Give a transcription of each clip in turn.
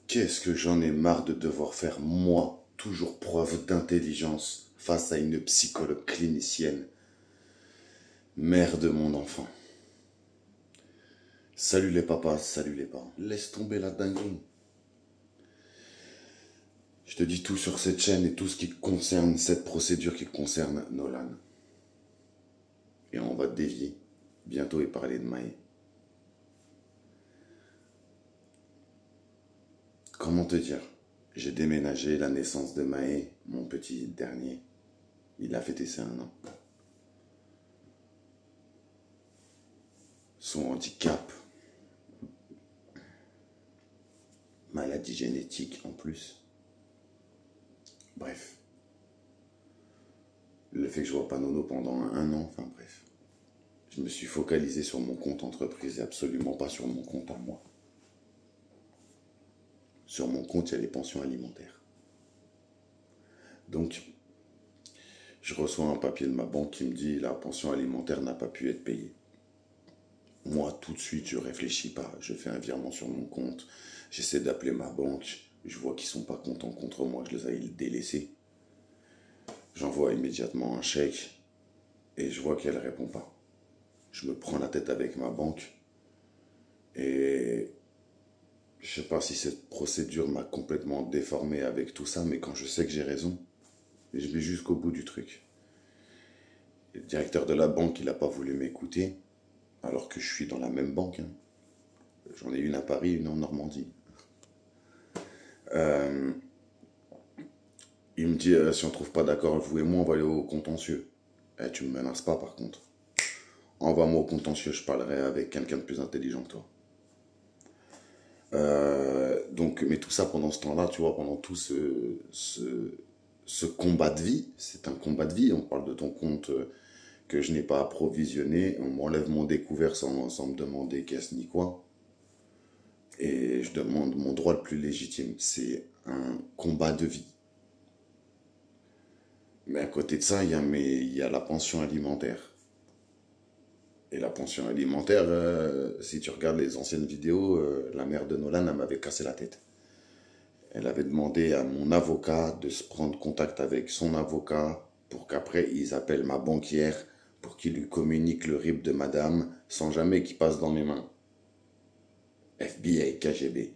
Qu'est-ce que j'en ai marre de devoir faire, moi, toujours preuve d'intelligence face à une psychologue clinicienne. Mère de mon enfant. Salut les papas, salut les parents. Laisse tomber la dinguerie. Je te dis tout sur cette chaîne et tout ce qui concerne cette procédure qui concerne Nolan. Et on va dévier bientôt et parler de Maë. Comment te dire? J'ai déménagé, la naissance de Maë, mon petit dernier. Il a fêté ses 1 an. Son handicap. Maladie génétique en plus. Bref. Le fait que je ne vois pas Nono pendant 1 an, enfin bref. Je me suis focalisé sur mon compte entreprise et absolument pas sur mon compte à moi. Sur mon compte, il y a les pensions alimentaires. Donc, je reçois un papier de ma banque qui me dit la pension alimentaire n'a pas pu être payée. Moi, tout de suite, je ne réfléchis pas. Je fais un virement sur mon compte. J'essaie d'appeler ma banque. Je vois qu'ils ne sont pas contents contre moi. Je les ai délaissés. J'envoie immédiatement un chèque et je vois qu'elle ne répond pas. Je me prends la tête avec ma banque et je ne sais pas si cette procédure m'a complètement déformé avec tout ça, mais quand je sais que j'ai raison, je vais jusqu'au bout du truc. Le directeur de la banque, il n'a pas voulu m'écouter, alors que je suis dans la même banque. J'en ai une à Paris, une en Normandie. Il me dit, si on ne trouve pas d'accord, vous et moi, on va aller au contentieux. Tu ne me menaces pas, par contre. Envoie-moi au contentieux, je parlerai avec quelqu'un de plus intelligent que toi. Donc, mais tout ça pendant ce temps-là, tu vois, pendant tout ce combat de vie, c'est un combat de vie, on parle de ton compte que je n'ai pas approvisionné, on m'enlève mon découvert sans me demander qu'est-ce ni quoi, et je demande mon droit le plus légitime, c'est un combat de vie. Mais à côté de ça, il y a la pension alimentaire. Et la pension alimentaire, si tu regardes les anciennes vidéos, la mère de Nolan, elle m'avait cassé la tête. Elle avait demandé à mon avocat de se prendre contact avec son avocat pour qu'après ils appellent ma banquière pour qu'il lui communique le RIB de madame sans jamais qu'il passe dans mes mains. FBI, KGB.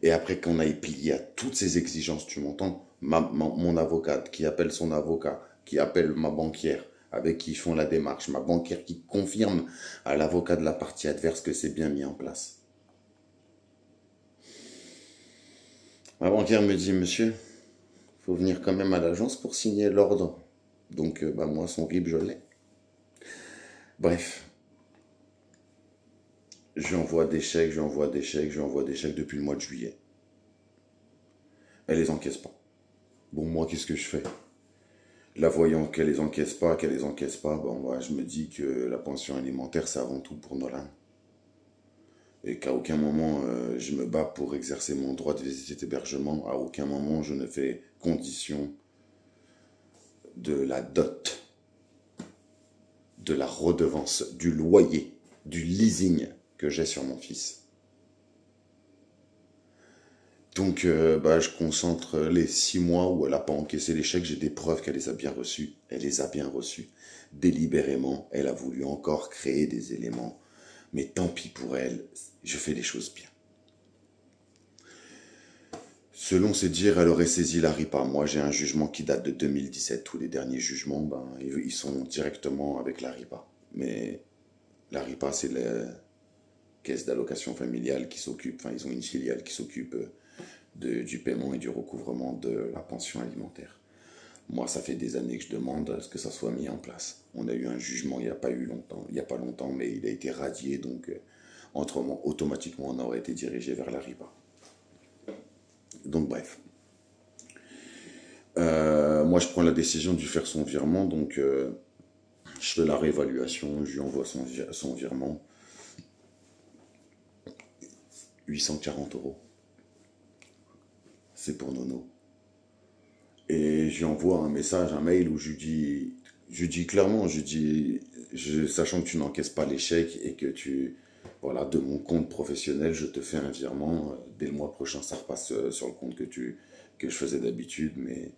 Et après qu'on aille plier à toutes ces exigences, tu m'entends, mon avocate qui appelle son avocat, qui appelle ma banquière, avec qui ils font la démarche, ma banquière qui confirme à l'avocat de la partie adverse que c'est bien mis en place. Ma banquière me dit, monsieur, il faut venir quand même à l'agence pour signer l'ordre. Donc, moi, son RIB, je l'ai. Bref. Je lui envoie des chèques, je lui envoie des chèques, je lui envoie des chèques depuis le mois de juillet. Elle les encaisse pas. Bon, moi, qu'est-ce que je fais? La voyant qu'elle les encaisse pas, bon, moi, je me dis que la pension alimentaire, c'est avant tout pour Nolan. Et qu'à aucun moment, je me bats pour exercer mon droit de visite et d'hébergement. À aucun moment, je ne fais condition de la dot, de la redevance, du loyer, du leasing que j'ai sur mon fils. Donc, je concentre les 6 mois où elle n'a pas encaissé les chèques. J'ai des preuves qu'elle les a bien reçus. Elle les a bien reçus. Délibérément, elle a voulu encore créer des éléments. Mais tant pis pour elle, je fais les choses bien. Selon ses dires, elle aurait saisi la RIPA. Moi, j'ai un jugement qui date de 2017. Tous les derniers jugements, ils sont directement avec la RIPA. Mais la RIPA, c'est la caisse d'allocation familiale qui s'occupe, enfin, ils ont une filiale qui s'occupe du paiement et du recouvrement de la pension alimentaire. Moi, ça fait des années que je demande à ce que ça soit mis en place. On a eu un jugement il n'y a pas longtemps, mais il a été radié, donc automatiquement, on aurait été dirigé vers la RIPA. Donc, bref. Moi, je prends la décision de lui faire son virement, donc je fais la réévaluation, je lui envoie son virement. 840 €. C'est pour Nono. Et je lui envoie un message, un mail où je lui dis clairement, sachant que tu n'encaisses pas les chèques et que tu Voilà, de mon compte professionnel, je te fais un virement. Dès le mois prochain, ça repasse sur le compte que je faisais d'habitude. Mais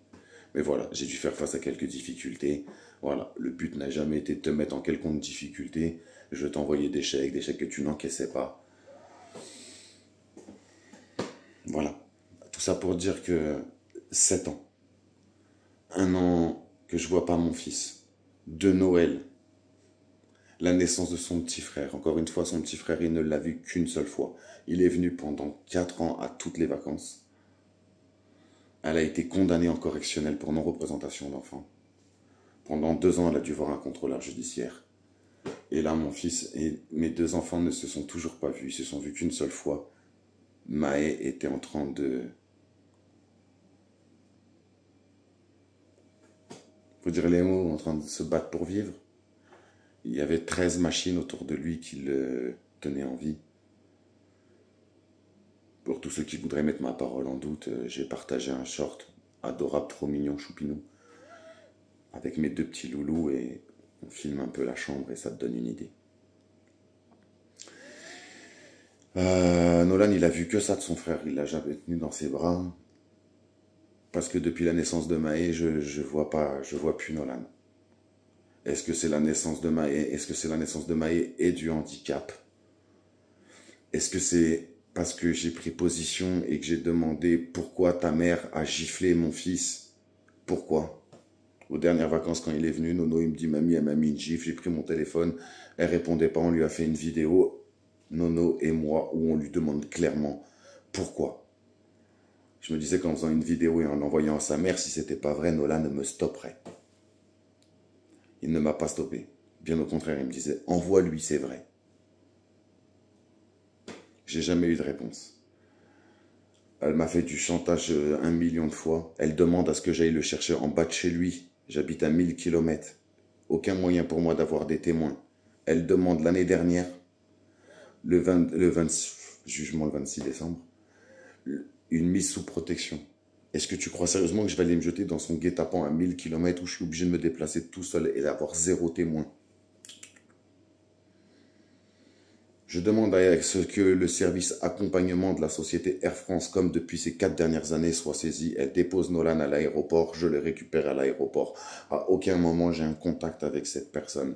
voilà, j'ai dû faire face à quelques difficultés. Voilà, le but n'a jamais été de te mettre en quelconque difficulté. Je t'envoyais des chèques que tu n'encaissais pas. Voilà, tout ça pour dire que 7 ans, un an que je vois pas mon fils, de Noël, la naissance de son petit frère. Encore une fois, son petit frère, il ne l'a vu qu'une seule fois. Il est venu pendant 4 ans à toutes les vacances. Elle a été condamnée en correctionnel pour non-représentation d'enfant. Pendant 2 ans, elle a dû voir un contrôleur judiciaire. Et là, mon fils et mes 2 enfants ne se sont toujours pas vus. Ils se sont vus qu'une seule fois. Maë était en train de... Faut dire les mots, en train de se battre pour vivre. Il y avait 13 machines autour de lui qui le tenaient en vie. Pour tous ceux qui voudraient mettre ma parole en doute, j'ai partagé un short adorable, trop mignon, choupinou, avec mes 2 petits loulous et on filme un peu la chambre et ça te donne une idée. Nolan, il a vu que ça de son frère, il l'a jamais tenu dans ses bras. Parce que depuis la naissance de Maë, je vois plus Nolan. Est-ce que c'est la naissance de Maë? Est-ce que c'est la naissance de Maë et du handicap? Est-ce que c'est parce que j'ai pris position et que j'ai demandé pourquoi ta mère a giflé mon fils? Pourquoi? Aux dernières vacances, quand il est venu, Nono, il me dit, mamie, elle m'a mis une gifle, j'ai pris mon téléphone, elle répondait pas, on lui a fait une vidéo, Nono et moi, où on lui demande clairement pourquoi. Je me disais qu'en faisant une vidéo et en l'envoyant à sa mère, si c'était pas vrai, Nolan me stopperait. Il ne m'a pas stoppé. Bien au contraire, il me disait, envoie-lui, c'est vrai. J'ai jamais eu de réponse. Elle m'a fait du chantage 1 million de fois. Elle demande à ce que j'aille le chercher en bas de chez lui. J'habite à 1000 km. Aucun moyen pour moi d'avoir des témoins. Elle demande l'année dernière, jugement le 26 décembre, une mise sous protection. Est-ce que tu crois sérieusement que je vais aller me jeter dans son guet-apens à 1000 km où je suis obligé de me déplacer tout seul et d'avoir 0 témoin? Je demande à ce que le service accompagnement de la société Air France, comme depuis ces 4 dernières années, soit saisi. Elle dépose Nolan à l'aéroport, je le récupère à l'aéroport. À aucun moment, j'ai un contact avec cette personne.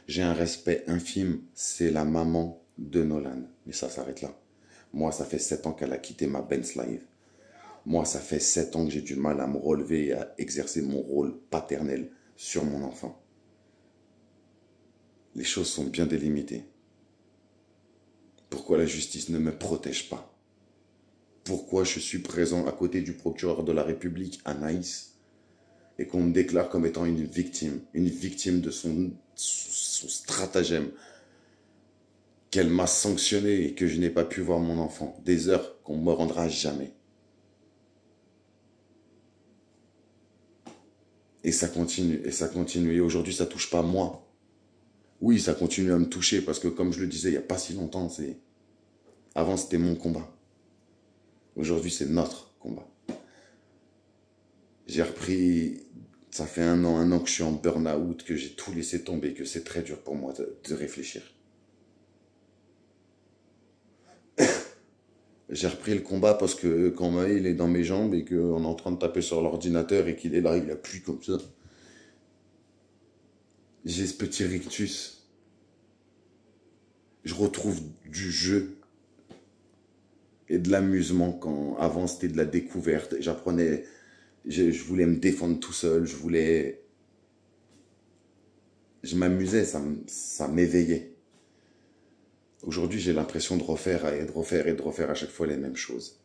J'ai un respect infime, c'est la maman de Nolan. Mais ça s'arrête là. Moi, ça fait 7 ans qu'elle a quitté ma Benz Live. Moi, ça fait 7 ans que j'ai du mal à me relever et à exercer mon rôle paternel sur mon enfant. Les choses sont bien délimitées. Pourquoi la justice ne me protège pas? Pourquoi je suis présent à côté du procureur de la République à Nice et qu'on me déclare comme étant une victime de son stratagème, qu'elle m'a sanctionné et que je n'ai pas pu voir mon enfant, des heures qu'on ne me rendra jamais. Et ça continue, et ça continue. Et aujourd'hui, ça ne touche pas moi. Oui, ça continue à me toucher parce que, comme je le disais il n'y a pas si longtemps, avant c'était mon combat. Aujourd'hui, c'est notre combat. J'ai repris, ça fait un an que je suis en burn-out, que j'ai tout laissé tomber, que c'est très dur pour moi de réfléchir. J'ai repris le combat parce que quand Maë, il est dans mes jambes et qu'on est en train de taper sur l'ordinateur et qu'il est là, il appuie comme ça. J'ai ce petit rictus. Je retrouve du jeu et de l'amusement quand avant c'était de la découverte. J'apprenais, je voulais me défendre tout seul, je m'amusais, ça m'éveillait. Aujourd'hui, j'ai l'impression de refaire et de refaire et de refaire à chaque fois les mêmes choses.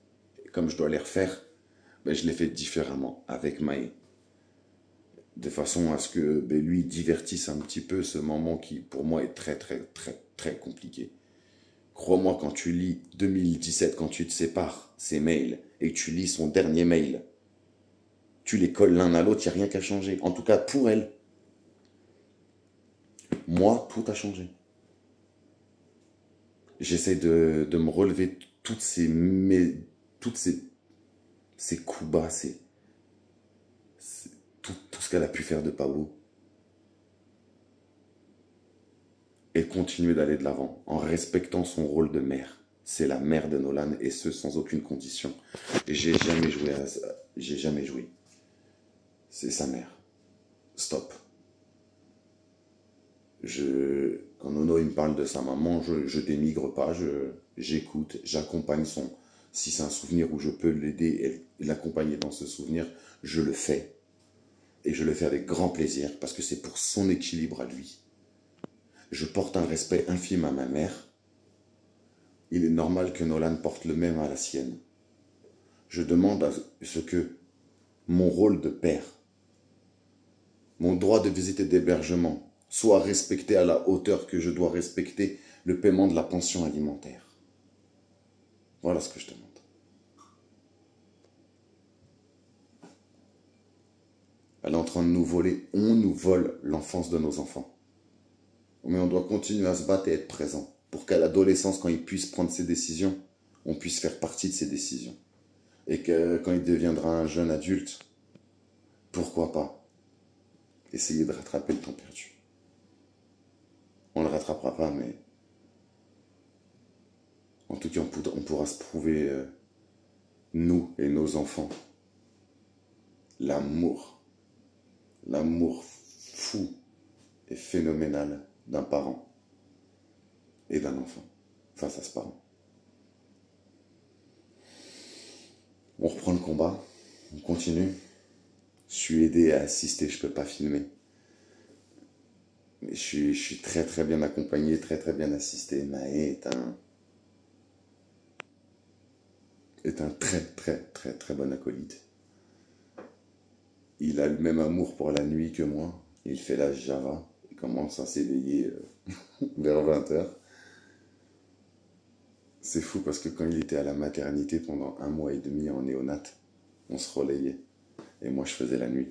Et comme je dois les refaire, ben, je les fais différemment avec Maë. De façon à ce que lui divertisse un petit peu ce moment qui, pour moi, est très, très, très, très compliqué. Crois-moi, quand tu lis 2017, quand tu te sépares, ses mails, et que tu lis son dernier mail, tu les colles l'un à l'autre, il n'y a rien qu'à changer. En tout cas, pour elle. Moi, tout a changé. J'essaie de me relever toutes ces coups bas, tout ce qu'elle a pu faire de pas beau. et continuer d'aller de l'avant en respectant son rôle de mère. C'est la mère de Nolan et ce sans aucune condition. Et j'ai jamais joué. C'est sa mère. Stop. Quand Nono il me parle de sa maman, je dénigre pas, j'écoute, j'accompagne si c'est un souvenir où je peux l'aider et l'accompagner dans ce souvenir, je le fais. Et je le fais avec grand plaisir parce que c'est pour son équilibre à lui. Je porte un respect infime à ma mère. Il est normal que Nolan porte le même à la sienne. Je demande à ce que mon rôle de père, mon droit de visite et d'hébergement soit respecté à la hauteur que je dois respecter le paiement de la pension alimentaire. Voilà ce que je demande. Elle est en train de nous voler, on nous vole l'enfance de nos enfants. Mais on doit continuer à se battre et être présent pour qu'à l'adolescence, quand il puisse prendre ses décisions, on puisse faire partie de ses décisions. Et que quand il deviendra un jeune adulte, pourquoi pas essayer de rattraper le temps perdu. On ne le rattrapera pas, mais en tout cas, on pourra se prouver, nous et nos enfants, l'amour fou et phénoménal d'un parent et d'un enfant face à ce parent. On reprend le combat, on continue. Je suis aidé à assister, je ne peux pas filmer. Mais je suis très très bien accompagné, très très bien assisté. Maë est un très très très très bon acolyte. Il a le même amour pour la nuit que moi. Il fait la Java. Il commence à s'éveiller vers 20h. C'est fou parce que quand il était à la maternité pendant 1 mois et demi en néonate, on se relayait. Et moi, je faisais la nuit.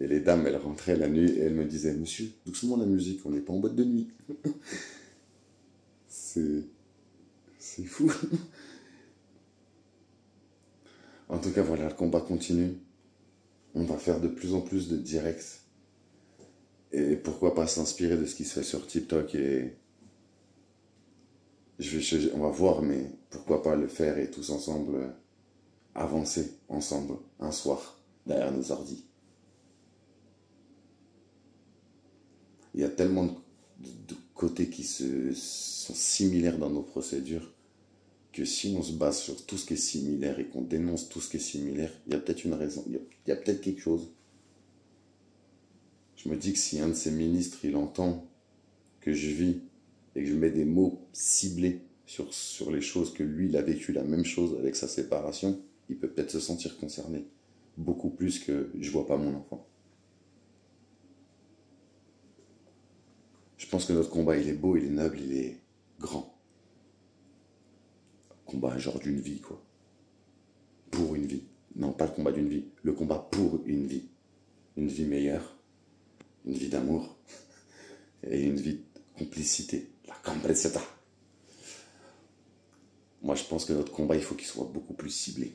Et les dames, elles rentraient la nuit et elles me disaient « Monsieur, doucement la musique, on n'est pas en boîte de nuit. » C'est fou. En tout cas, voilà, le combat continue. On va faire de plus en plus de directs. Et pourquoi pas s'inspirer de ce qui se fait sur TikTok et... on va voir, mais pourquoi pas le faire et tous ensemble avancer ensemble un soir derrière nos ordis. Il y a tellement de côtés qui sont similaires dans nos procédures que si on se base sur tout ce qui est similaire et qu'on dénonce tout ce qui est similaire, il y a peut-être une raison, il y a peut-être quelque chose. Je me dis que si un de ces ministres, il entend que je vis et que je mets des mots ciblés sur les choses que lui, il a vécu la même chose avec sa séparation, il peut peut-être se sentir concerné. Beaucoup plus que je vois pas mon enfant. Je pense que notre combat, il est beau, il est noble, il est grand. Combat genre d'une vie, quoi. Pour une vie. Non, pas le combat d'une vie, le combat pour une vie. Une vie meilleure, une vie d'amour et une vie de complicité. La complicité. Moi, je pense que notre combat, il faut qu'il soit beaucoup plus ciblé.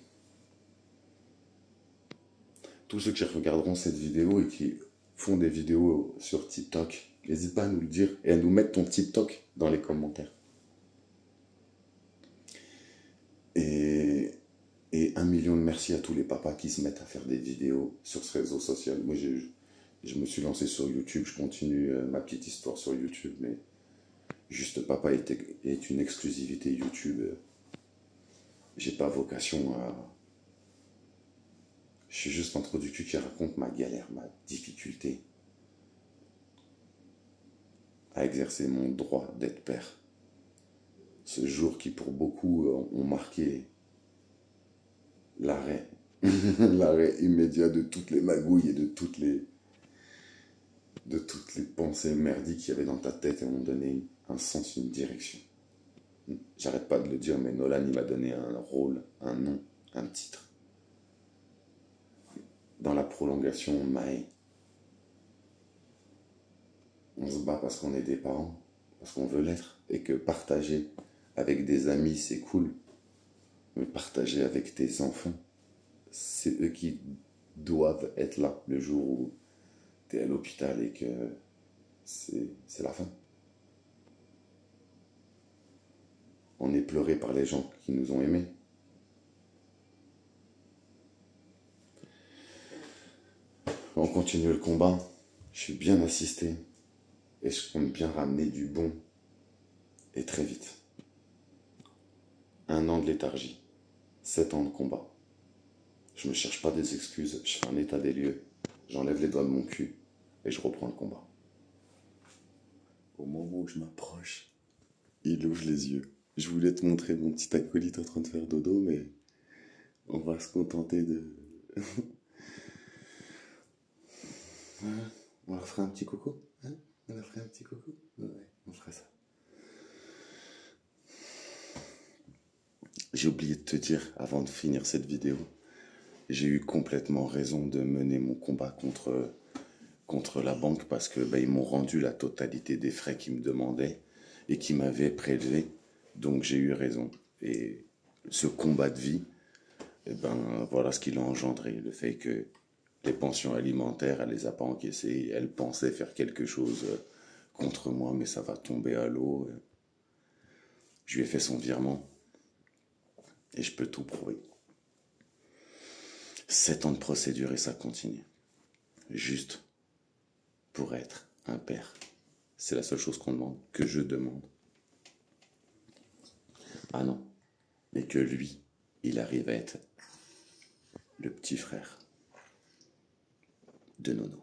Tous ceux qui regarderont cette vidéo et qui font des vidéos sur TikTok, n'hésite pas à nous le dire et à nous mettre ton TikTok dans les commentaires. Et 1 million de merci à tous les papas qui se mettent à faire des vidéos sur ce réseau social. Moi, je me suis lancé sur YouTube, je continue ma petite histoire sur YouTube, mais Juste Papa est une exclusivité YouTube. J'ai pas vocation à... Je suis juste un trou du cul qui raconte ma galère, ma difficulté à exercer mon droit d'être père. Ce jour qui, pour beaucoup, ont marqué l'arrêt, l'arrêt immédiat de toutes les magouilles et de toutes les pensées merdiques qu'il y avait dans ta tête et m'ont donné un sens, une direction. J'arrête pas de le dire, mais Nolan, il m'a donné un rôle, un nom, un titre. Dans la prolongation, Maë. On se bat parce qu'on est des parents, parce qu'on veut l'être, et que partager avec des amis, c'est cool. Mais partager avec tes enfants, c'est eux qui doivent être là le jour où tu es à l'hôpital et que c'est la fin. on est pleuré par les gens qui nous ont aimés. On continue le combat. Je suis bien assisté. Et je compte bien ramener du bon. Et très vite. 1 an de léthargie. 7 ans de combat. Je me cherche pas des excuses. Je fais un état des lieux. J'enlève les doigts de mon cul. Et je reprends le combat. Au moment où je m'approche, il ouvre les yeux. Je voulais te montrer mon petit acolyte en train de faire dodo, mais on va se contenter de... On leur ferait un petit coucou, hein? On leur ferait un petit coucou? Ouais, on ferait ça. J'ai oublié de te dire, avant de finir cette vidéo, j'ai eu complètement raison de mener mon combat contre la banque parce que ils m'ont rendu la totalité des frais qu'ils me demandaient et qu'ils m'avaient prélevés. Donc j'ai eu raison. Et ce combat de vie, voilà ce qu'il a engendré. Le fait que les pensions alimentaires, elle les a pas encaissées. Elle pensait faire quelque chose contre moi, mais ça va tomber à l'eau. Je lui ai fait son virement. Et je peux tout prouver. 7 ans de procédure et ça continue. Juste pour être un père. C'est la seule chose qu'on demande, que je demande. Ah non, mais que lui, il arrive à être le petit frère de Nono.